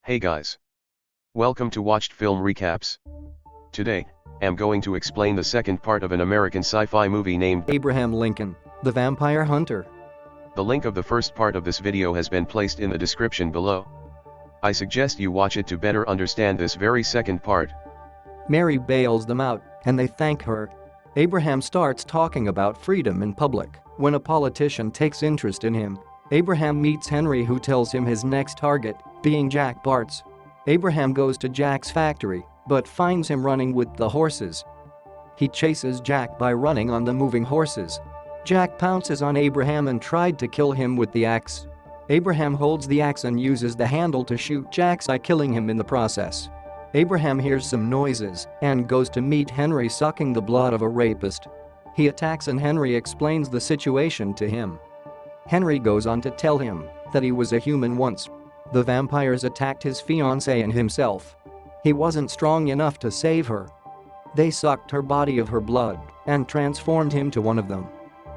Hey guys. Welcome to Watched Film Recaps. Today, I'm going to explain the second part of an American sci-fi movie named Abraham Lincoln, the Vampire Hunter. The link of the first part of this video has been placed in the description below. I suggest you watch it to better understand this very second part. Mary bails them out, and they thank her. Abraham starts talking about freedom in public when a politician takes interest in him. Abraham meets Henry, who tells him his next target, being Jack Bartz. Abraham goes to Jack's factory, but finds him running with the horses. He chases Jack by running on the moving horses. Jack pounces on Abraham and tried to kill him with the axe. Abraham holds the axe and uses the handle to shoot Jack's eye, killing him in the process. Abraham hears some noises and goes to meet Henry, sucking the blood of a rapist. He attacks and Henry explains the situation to him. Henry goes on to tell him that he was a human once. The vampires attacked his fiancée and himself. He wasn't strong enough to save her. They sucked her body of her blood and transformed him to one of them.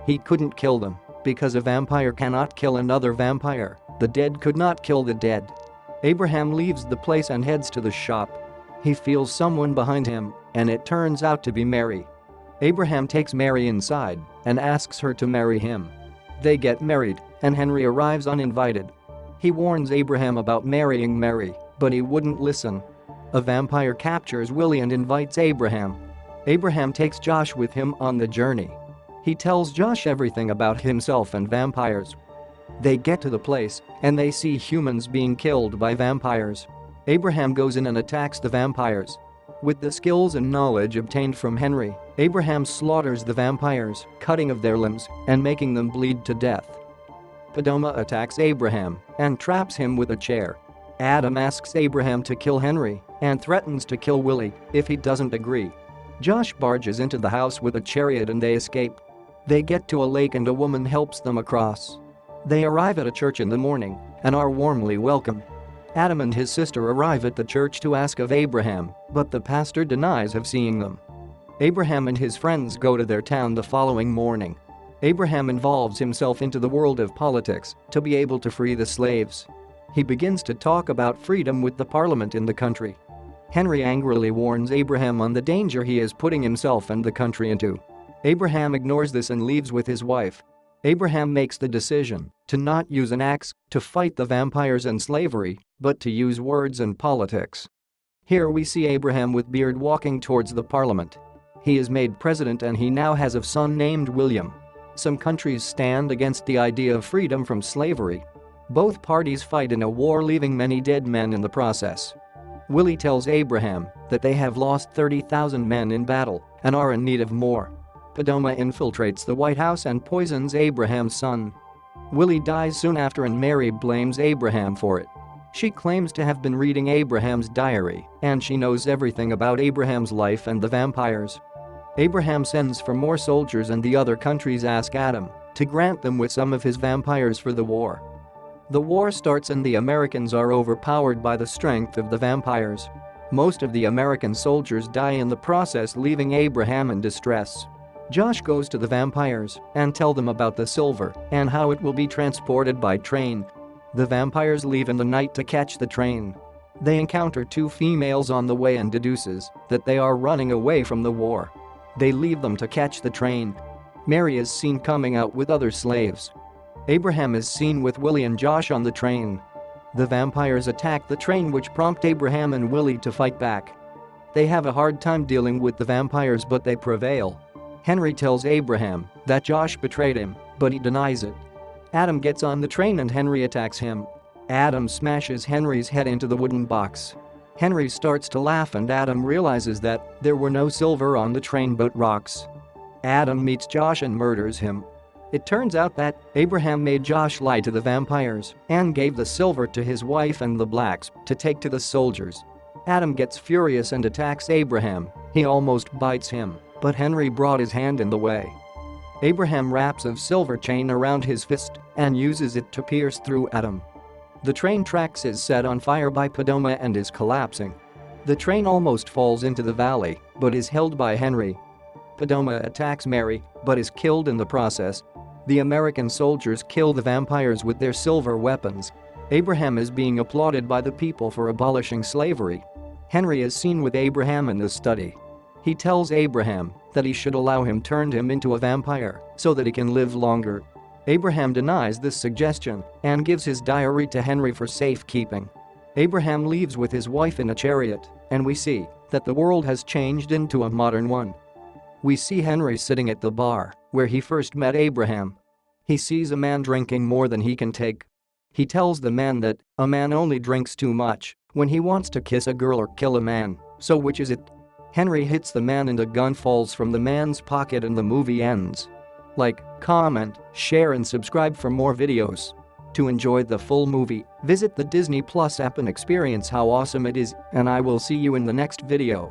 He couldn't kill them because a vampire cannot kill another vampire. The dead could not kill the dead. Abraham leaves the place and heads to the shop. He feels someone behind him, and it turns out to be Mary. Abraham takes Mary inside and asks her to marry him. They get married, and Henry arrives uninvited. He warns Abraham about marrying Mary, but he wouldn't listen. A vampire captures Willie and invites Abraham. Abraham takes Josh with him on the journey. He tells Josh everything about himself and vampires. They get to the place, and they see humans being killed by vampires. Abraham goes in and attacks the vampires. With the skills and knowledge obtained from Henry, Abraham slaughters the vampires, cutting of their limbs and making them bleed to death. Podoma attacks Abraham and traps him with a chair. Adam asks Abraham to kill Henry and threatens to kill Willie if he doesn't agree. Josh barges into the house with a chariot and they escape. They get to a lake and a woman helps them across. They arrive at a church in the morning and are warmly welcomed. Adam and his sister arrive at the church to ask of Abraham, but the pastor denies of seeing them. Abraham and his friends go to their town the following morning. Abraham involves himself into the world of politics to be able to free the slaves. He begins to talk about freedom with the parliament in the country. Henry angrily warns Abraham on the danger he is putting himself and the country into. Abraham ignores this and leaves with his wife. Abraham makes the decision to not use an axe to fight the vampires and slavery, but to use words and politics. Here we see Abraham with beard walking towards the parliament. He is made president and he now has a son named William. Some countries stand against the idea of freedom from slavery. Both parties fight in a war, leaving many dead men in the process. Willie tells Abraham that they have lost 30,000 men in battle and are in need of more. Podoma infiltrates the White House and poisons Abraham's son. Willie dies soon after and Mary blames Abraham for it. She claims to have been reading Abraham's diary and she knows everything about Abraham's life and the vampires. Abraham sends for more soldiers and the other countries ask Adam to grant them with some of his vampires for the war. The war starts and the Americans are overpowered by the strength of the vampires. Most of the American soldiers die in the process, leaving Abraham in distress. Josh goes to the vampires and tell them about the silver and how it will be transported by train. The vampires leave in the night to catch the train. They encounter two females on the way and deduces that they are running away from the war. They leave them to catch the train. Mary is seen coming out with other slaves. Abraham is seen with Willie and Josh on the train. The vampires attack the train, which prompt Abraham and Willie to fight back. They have a hard time dealing with the vampires, but they prevail. Henry tells Abraham that Josh betrayed him, but he denies it. Adam gets on the train and Henry attacks him. Adam smashes Henry's head into the wooden box. Henry starts to laugh and Adam realizes that there were no silver on the train but rocks. Adam meets Josh and murders him. It turns out that Abraham made Josh lie to the vampires and gave the silver to his wife and the blacks to take to the soldiers. Adam gets furious and attacks Abraham. He almost bites him, but Henry brought his hand in the way. Abraham wraps a silver chain around his fist and uses it to pierce through Adam. The train tracks is set on fire by Podoma and is collapsing. The train almost falls into the valley, but is held by Henry. Podoma attacks Mary, but is killed in the process. The American soldiers kill the vampires with their silver weapons. Abraham is being applauded by the people for abolishing slavery. Henry is seen with Abraham in the study. He tells Abraham that he should allow him turn him into a vampire so that he can live longer. Abraham denies this suggestion and gives his diary to Henry for safekeeping. Abraham leaves with his wife in a chariot, and we see that the world has changed into a modern one. We see Henry sitting at the bar where he first met Abraham. He sees a man drinking more than he can take. He tells the man that a man only drinks too much when he wants to kiss a girl or kill a man, so which is it? Henry hits the man and a gun falls from the man's pocket and the movie ends. Like, comment, share and subscribe for more videos. To enjoy the full movie, visit the Disney Plus app and experience how awesome it is, and I will see you in the next video.